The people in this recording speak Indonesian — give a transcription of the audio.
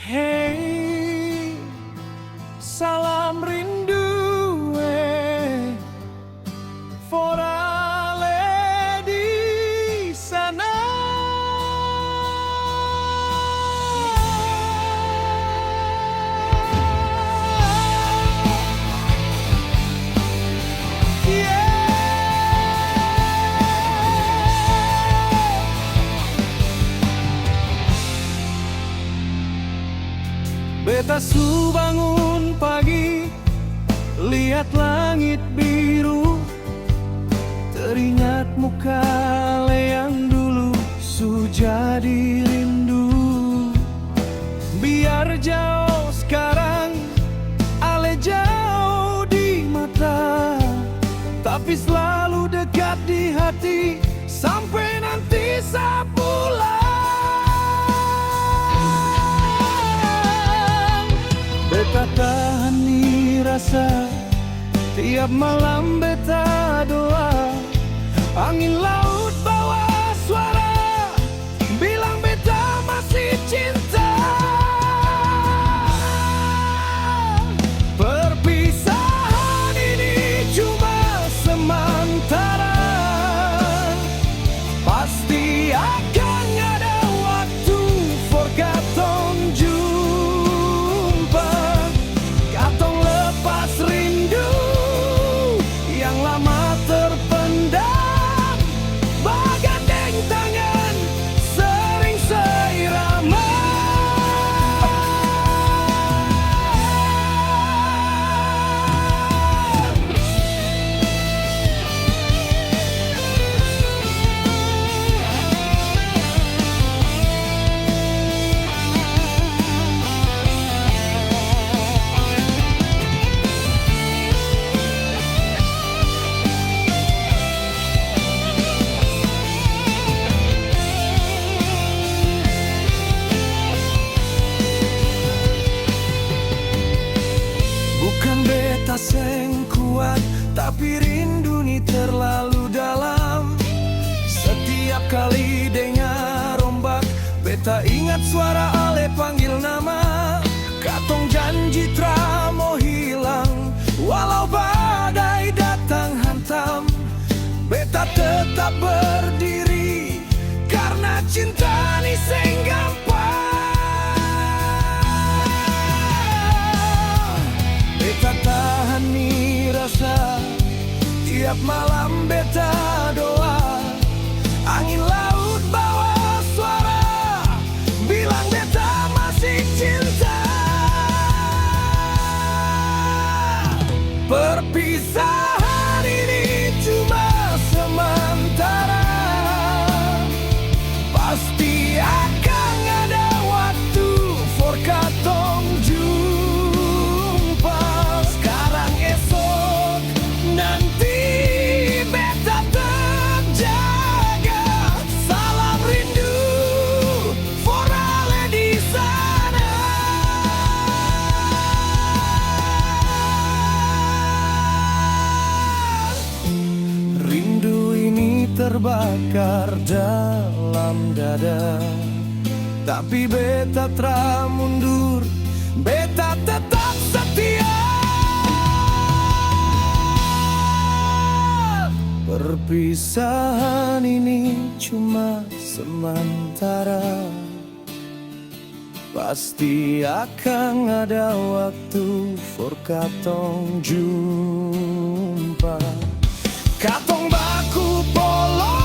Hey, salam rindu for ale di sana. Beta su bangun pagi, lihat langit biru, teringat muka ale yang dulu su jadi rindu. Biar jauh sekarang, ale jauh di mata, tapi selalu dekat di hati, sampai nanti saya pulang. Beta tahani rasa, tiap malam beta doa, angin laut bawa suara, bilang beta masih cinta. Perpisahan ini cuma sementara, pasti akan ada waktu for katong jumpa. Katong lepas rindu yang lama terpendam, bagandeng tangan sering seirama. Bukan beta seng kuat, tapi rindu ni terlalu dalam. Setiap kali dengar ombak, beta ingat suara ale panggil nama. Katong janji tra mau hilang, walau badai datang hantam. Beta tetap berdiri, karena cinta ni seng gampang. Beta tahani rasa, tiap malam beta doa, angin laut bawa suara, bilang beta masih cinta. Perpisahan ini cuma sementara, pasti akan ada waktu for katong jumpa. Sekarang esok nanti beta terjaga, salam rindu for ale di sana. Rindu ini terbakar dalam dada, tapi beta tra mundur, beta tetap setia. Perpisahan ini cuma sementara, pasti akan ada waktu for katong jumpa. Katong baku polo